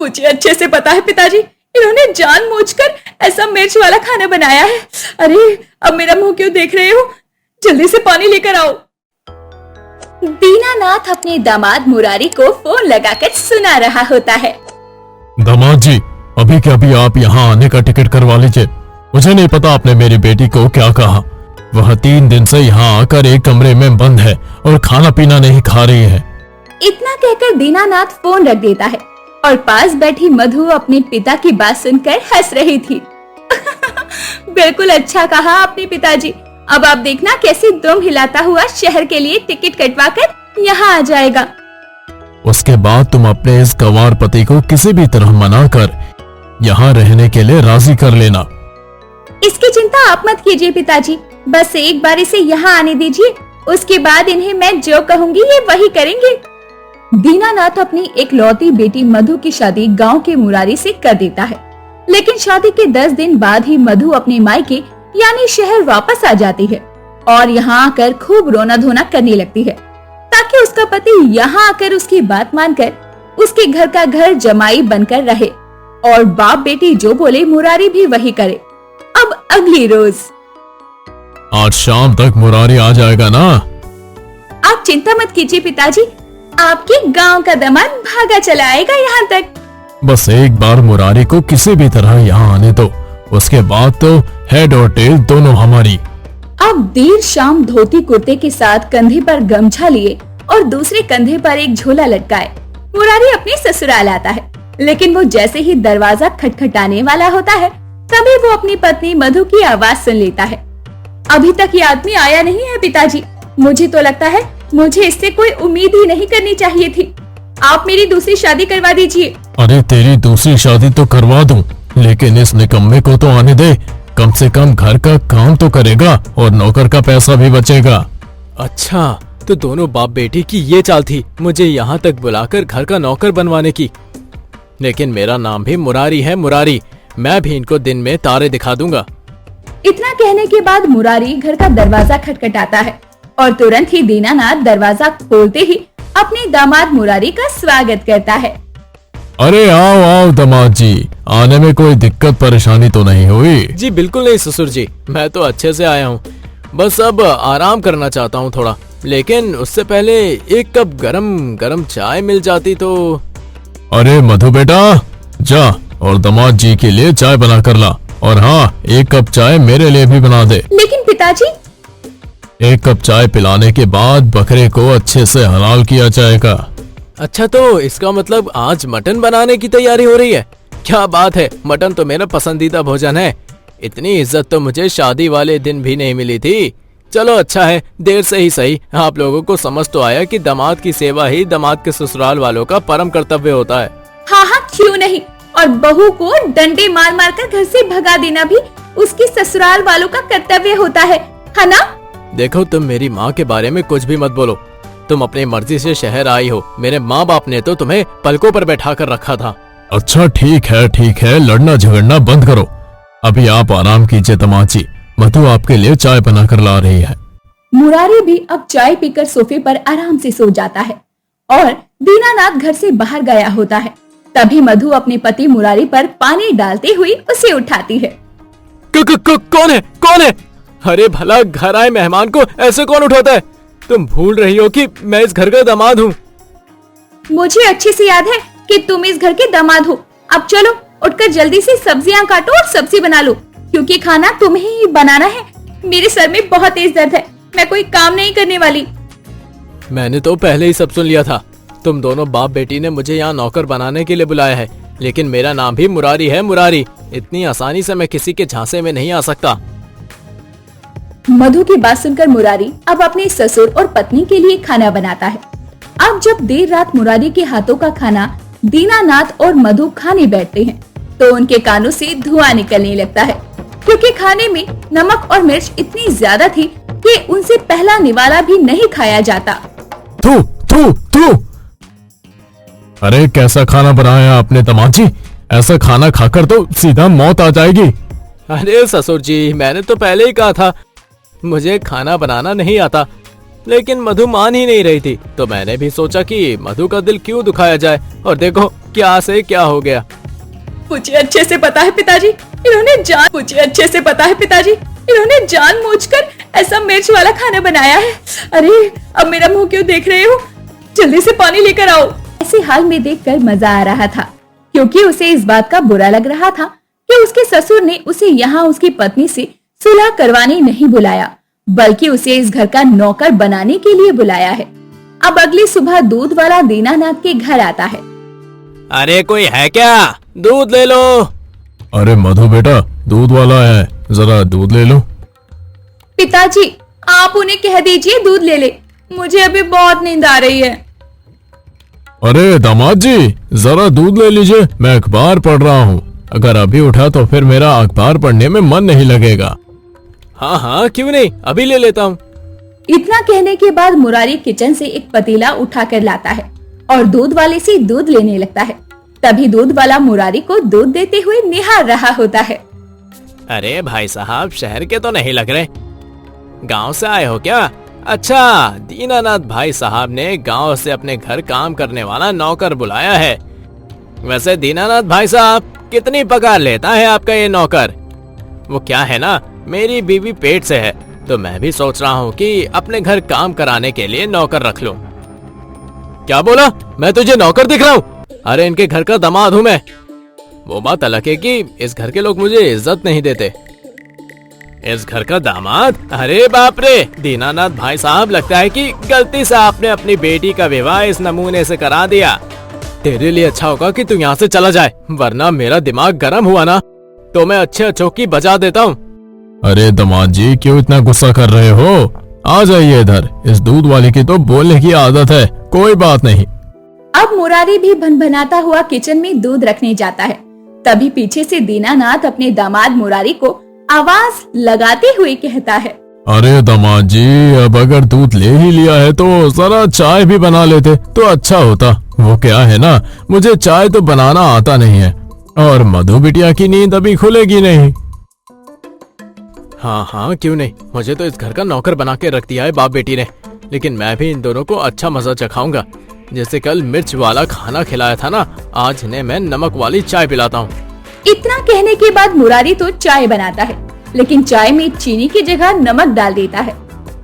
मुझे अच्छे से पता है पिताजी, इन्होंने जानबूझकर ऐसा मिर्च वाला खाना बनाया है। अरे अब मेरा मुंह क्यों देख रहे हो? जल्दी से पानी लेकर आओ। दीनानाथ अपने दामाद मुरारी को फोन लगाकर सुना रहा होता है। दामाद जी, अभी के अभी आप यहाँ आने का टिकट करवा लीजिए। मुझे नहीं पता आपने मेरी बेटी को क्या कहा। वह 3 दिन से यहाँ आकर एक कमरे में बंद है और खाना पीना नहीं खा रही है। इतना कहकर दीनानाथ फोन रख देता है और पास बैठी मधु अपने पिता की बात सुनकर हंस रही थी। बिल्कुल अच्छा कहा आपने पिताजी। अब आप देखना कैसे दुम हिलाता हुआ शहर के लिए टिकट कटवाकर यहाँ आ जाएगा। उसके बाद तुम अपने इस गंवार पति को किसी भी तरह मनाकर यहाँ रहने के लिए राजी कर लेना। इसकी चिंता आप मत कीजिए पिताजी, बस एक बार इसे यहाँ आने दीजिए, उसके बाद इन्हें मैं जो कहूँगी ये वही करेंगे। दीनानाथ अपनी एकलौती बेटी मधु की शादी गांव के मुरारी से कर देता है, लेकिन शादी के 10 दिन बाद ही मधु अपने मायके यानी शहर वापस आ जाती है और यहाँ आकर खूब रोना धोना करने लगती है ताकि उसका पति यहाँ आकर उसकी बात मानकर उसके घर का घर जमाई बनकर रहे और बाप बेटी जो बोले मुरारी भी वही करे। अब अगली रोज। आज शाम तक मुरारी आ जाएगा ना? आप चिंता मत कीजिए पिताजी, आपके गांव का दामाद भागा चला आएगा यहाँ तक। बस एक बार मुरारी को किसी भी तरह यहाँ आने दो, उसके बाद तो हेड और टेल दोनों हमारी। अब देर शाम धोती कुर्ते के साथ कंधे पर गमछा लिए और दूसरे कंधे पर एक झोला लटकाए मुरारी अपने ससुराल आता है, लेकिन वो जैसे ही दरवाजा खटखटाने वाला होता है तभी वो अपनी पत्नी मधु की आवाज सुन लेता है। अभी तक ये आदमी आया नहीं है पिताजी, मुझे तो लगता है मुझे इससे कोई उम्मीद ही नहीं करनी चाहिए थी। आप मेरी दूसरी शादी करवा दीजिए। अरे तेरी दूसरी शादी तो करवा दूं, लेकिन इस निकम्मे को तो आने दे। कम से कम घर का काम तो करेगा और नौकर का पैसा भी बचेगा। अच्छा, तो दोनों बाप बेटी की ये चाल थी मुझे यहाँ तक बुलाकर घर का नौकर बनवाने की। लेकिन मेरा नाम भी मुरारी है, मुरारी। मैं भी इनको दिन में तारे दिखा दूंगा। इतना कहने के बाद मुरारी घर का दरवाजा खटखटाता है और तुरंत ही दीनानाथ दरवाजा खोलते ही अपने दामाद मुरारी का स्वागत करता है। अरे आओ आओ दामाद जी, आने में कोई दिक्कत परेशानी तो नहीं हुई? जी बिल्कुल नहीं ससुर जी, मैं तो अच्छे से आया हूँ। बस अब आराम करना चाहता हूँ थोड़ा, लेकिन उससे पहले एक कप गरम गरम चाय मिल जाती तो। अरे मधु बेटा, जा और दामाद जी के लिए चाय बना कर ला, और हाँ, एक कप चाय मेरे लिए भी बना दे। लेकिन पिताजी। एक कप चाय पिलाने के बाद बकरे को अच्छे से हलाल किया जाएगा। अच्छा, तो इसका मतलब आज मटन बनाने की तैयारी हो रही है? क्या बात है, मटन तो मेरा पसंदीदा भोजन है। इतनी इज्जत तो मुझे शादी वाले दिन भी नहीं मिली थी। चलो अच्छा है, देर से ही सही आप लोगों को समझ तो आया कि दामाद की सेवा ही दामाद के ससुराल वालों का परम कर्तव्य होता है। हाँ हाँ, क्यों नहीं, और बहू को डंडे मार मार कर घर से भगा देना भी उसकी ससुराल वालों का कर्तव्य होता है ना? देखो, तुम मेरी माँ के बारे में कुछ भी मत बोलो। तुम अपनी मर्जी से शहर आई हो, मेरे माँ बाप ने तो तुम्हें पलकों पर बैठा कर रखा था। अच्छा ठीक है, लड़ना झगड़ना बंद करो। अभी आप आराम कीजिए दामाद जी, मधु आपके लिए चाय बना कर ला रही है। मुरारी भी अब चाय पीकर सोफे पर आराम से सो जाता है और दीनानाथ घर से बाहर गया होता है। तभी मधु अपने पति मुरारी पर पानी डालते हुए उसे उठाती है। कौन है? अरे भला, घर आए मेहमान को ऐसे कौन उठाता है? तुम भूल रही हो कि मैं इस घर का दामाद हूँ। मुझे अच्छे से याद है कि तुम इस घर के दामाद हो। अब चलो, उठकर जल्दी से सब्जियां काटो और सब्जी बना लो, क्योंकि खाना तुम्हें ही बनाना है। मेरे सर में बहुत तेज दर्द है, मैं कोई काम नहीं करने वाली। मैंने तो पहले ही सब सुन लिया था। तुम दोनों बाप बेटी ने मुझे यहाँ नौकर बनाने के लिए बुलाया है, लेकिन मेरा नाम भी मुरारी है, मुरारी। इतनी आसानी से मैं किसी के झांसे में नहीं आ सकता। मधु की बात सुनकर मुरारी अब अपने ससुर और पत्नी के लिए खाना बनाता है। अब जब देर रात मुरारी के हाथों का खाना दीनानाथ और मधु खाने बैठते हैं तो उनके कानों से धुआं निकलने लगता है, क्योंकि खाने में नमक और मिर्च इतनी ज्यादा थी कि उनसे पहला निवाला भी नहीं खाया जाता। थू थू थू। अरे कैसा खाना बनाया आपने दामाद जी? ऐसा खाना खाकर तो सीधा मौत आ जाएगी। अरे ससुर जी, मैंने तो पहले ही कहा था मुझे खाना बनाना नहीं आता। लेकिन मधु मान ही नहीं रही थी। तो मैंने भी सोचा कि मधु का दिल क्यों दुखाया जाए, और देखो क्या से क्या हो गया। मुझे अच्छे से पता है पिताजी, इन्होंने जानबूझकर ऐसा मिर्च वाला खाना बनाया है। अरे अब मेरा मुंह क्यों देख रहे हो, जल्दी से पानी लेकर आओ। ऐसे हाल में देखकर मजा आ रहा था, क्योंकि उसे इस बात का बुरा लग रहा था कि उसके ससुर ने उसे यहाँ उसकी पत्नी से सुलह करवाने नहीं बुलाया, बल्कि उसे इस घर का नौकर बनाने के लिए बुलाया है। अब अगली सुबह दूध वाला दीनानाथ के घर आता है। अरे कोई है क्या, दूध ले लो। अरे मधु बेटा, दूध वाला है, जरा दूध ले लो। पिताजी आप उन्हें कह दीजिए दूध ले ले, मुझे अभी बहुत नींद आ रही है। अरे दामाद जी, जरा दूध ले लीजिए, मैं अखबार पढ़ रहा हूँ। अगर अभी उठा तो फिर मेरा अखबार पढ़ने में मन नहीं लगेगा। हाँ हाँ क्यों नहीं, अभी ले लेता हूँ। इतना कहने के बाद मुरारी किचन से एक पतीला उठा कर लाता है और दूध वाले से दूध लेने लगता है। तभी दूध वाला मुरारी को दूध देते हुए निहार रहा होता है। अरे भाई साहब, शहर के तो नहीं लग रहे, गांव से आए हो क्या? अच्छा, दीनानाथ भाई साहब ने गांव से अपने घर काम करने वाला नौकर बुलाया है। वैसे दीनानाथ भाई साहब, कितनी पगार लेता है आपका ये नौकर? वो क्या है ना, मेरी बीवी पेट से है, तो मैं भी सोच रहा हूँ कि अपने घर काम कराने के लिए नौकर रख लूं। क्या बोला? मैं तुझे नौकर दिख रहा हूँ? अरे इनके घर का दामाद हूँ मैं। वो बात अलग है कि इस घर के लोग मुझे इज्जत नहीं देते। इस घर का दामाद? अरे बाप रे, दीनानाथ भाई साहब, लगता है कि गलती से आपने अपनी बेटी का विवाह इस नमूने से करा दिया। तेरे लिए अच्छा होगा कि तू यहाँ से चला जाए, वरना मेरा दिमाग गर्म हुआ ना तो मैं अच्छे चौकी बजा देता हूँ। अरे दामाद जी, क्यों इतना गुस्सा कर रहे हो? आ जाइए इधर, इस दूध वाले की तो बोलने की आदत है, कोई बात नहीं। अब मुरारी भी भनभनाता हुआ किचन में दूध रखने जाता है। तभी पीछे से दीनानाथ अपने दामाद मुरारी को आवाज लगाते हुए कहता है। अरे दामाद जी, अब अगर दूध ले ही लिया है तो जरा चाय भी बना लेते तो अच्छा होता। वो क्या है ना, मुझे चाय तो बनाना आता नहीं है, और मधु बिटिया की नींद अभी खुलेगी नहीं। हाँ हाँ क्यों नहीं, मुझे तो इस घर का नौकर बना के रख दिया है बाप बेटी ने, लेकिन मैं भी इन दोनों को अच्छा मजा चखाऊंगा। जैसे कल मिर्च वाला खाना खिलाया था ना, आज इन्हें मैं नमक वाली चाय पिलाता हूँ। इतना कहने के बाद मुरारी तो चाय बनाता है, लेकिन चाय में चीनी की जगह नमक डाल देता है।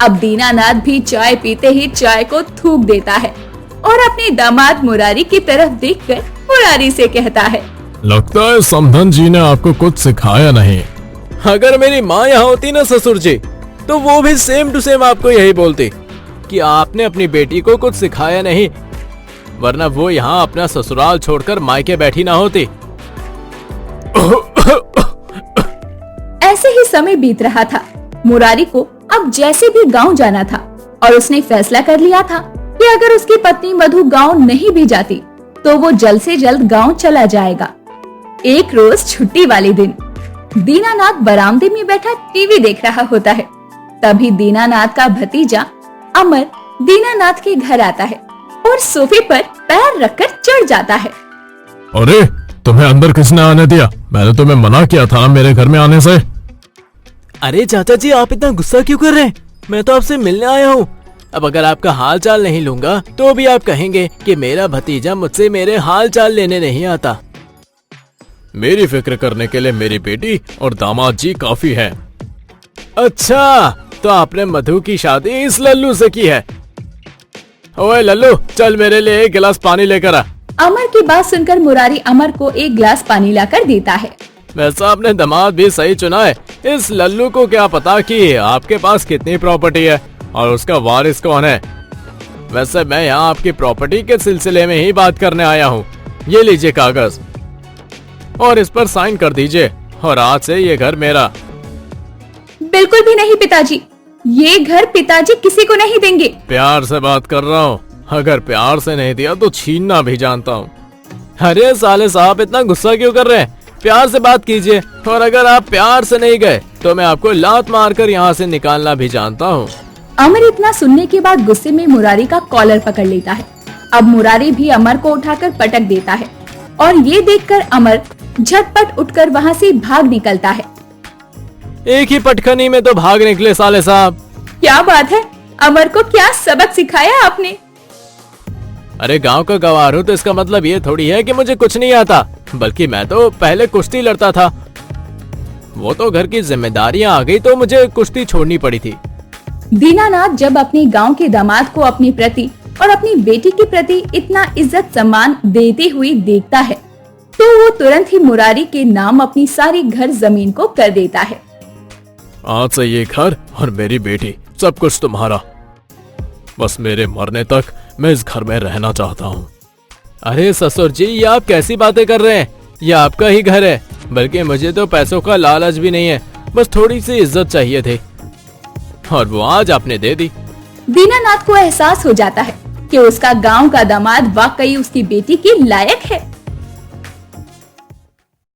अब दीनानाथ भी चाय पीते ही चाय को थूक देता है और अपने दामाद मुरारी की तरफ देखकर मुरारी से कहता है। लगता है समधन जी ने आपको कुछ सिखाया नहीं। अगर मेरी माँ यहाँ होती ना ससुर जी, तो वो भी सेम टू सेम आपको यही बोलती कि आपने अपनी बेटी को कुछ सिखाया नहीं, वरना वो यहाँ अपना ससुराल छोड़कर मायके बैठी ना होती। ऐसे ही समय बीत रहा था। मुरारी को अब जैसे भी गांव जाना था और उसने फैसला कर लिया था कि अगर उसकी पत्नी मधु गांव नहीं भी जाती तो वो जल्द से जल्द गांव चला जाएगा। एक रोज छुट्टी वाले दिन दीनानाथ बरामदे में बैठा टीवी देख रहा होता है। तभी दीनानाथ का भतीजा अमर दीनानाथ के घर आता है और सोफे पर पैर रखकर चढ़ जाता है। अरे तुम्हें अंदर किसने आने दिया? मैंने तुम्हें मना किया था ना मेरे घर में आने से। अरे चाचा जी, आप इतना गुस्सा क्यों कर रहे हैं? मैं तो आपसे मिलने आया हूँ। अब अगर आपका हाल चाल नहीं लूंगा तो भी आप कहेंगे कि मेरा भतीजा मुझसे मेरे हाल चाल लेने नहीं आता। मेरी फिक्र करने के लिए मेरी बेटी और दामाद जी काफी है। अच्छा, तो आपने मधु की शादी इस लल्लू से की है? ओए लल्लू, चल मेरे लिए एक गिलास पानी लेकर आ। अमर की बात सुनकर मुरारी अमर को एक गिलास पानी लाकर देता है। वैसा आपने दामाद भी सही चुना है। इस लल्लू को क्या पता कि आपके पास कितनी प्रॉपर्टी है और उसका वारिस कौन है। वैसे मैं यहाँ आपकी प्रॉपर्टी के सिलसिले में ही बात करने आया हूँ। ये लीजिए कागज और इस पर साइन कर दीजिए, और आज से ये घर मेरा। बिल्कुल भी नहीं पिताजी, ये घर पिताजी किसी को नहीं देंगे। प्यार से बात कर रहा हूँ, अगर प्यार से नहीं दिया तो छीनना भी जानता हूँ। अरे साले साहब, इतना गुस्सा क्यों कर रहे हैं? प्यार से बात कीजिए, और अगर आप प्यार से नहीं गए तो मैं आपको लात मारकर यहाँ से निकालना भी जानता हूँ। अमर इतना सुनने के बाद गुस्से में मुरारी का कॉलर पकड़ लेता है। अब मुरारी भी अमर को उठाकर पटक देता है और ये देखकर अमर झटपट उठकर वहाँ से भाग निकलता है। एक ही पटखनी में तो भाग निकले साले साहब। क्या बात है, अमर को क्या सबक सिखाया आपने। अरे गांव का गवार हूँ तो इसका मतलब ये थोड़ी है कि मुझे कुछ नहीं आता, बल्कि मैं तो पहले कुश्ती लड़ता था। वो तो घर की जिम्मेदारियां आ गई तो मुझे कुश्ती छोड़नी पड़ी थी। दीनानाथ जब अपने गांव के दामाद को अपने प्रति और अपनी बेटी के प्रति इतना इज्जत सम्मान देते हुए देखता है तो वो तुरंत ही मुरारी के नाम अपनी सारी घर जमीन को कर देता है। आज से ये घर और मेरी बेटी सब कुछ तुम्हारा। बस मेरे मरने तक मैं इस घर में रहना चाहता हूँ। अरे ससुर जी, ये आप कैसी बातें कर रहे हैं? ये आपका ही घर है, बल्कि मुझे तो पैसों का लालच भी नहीं है, बस थोड़ी सी इज्जत चाहिए थी और वो आज आपने दे दी। दीनानाथ को एहसास हो जाता है कि उसका गांव का दामाद वाकई उसकी बेटी के लायक है।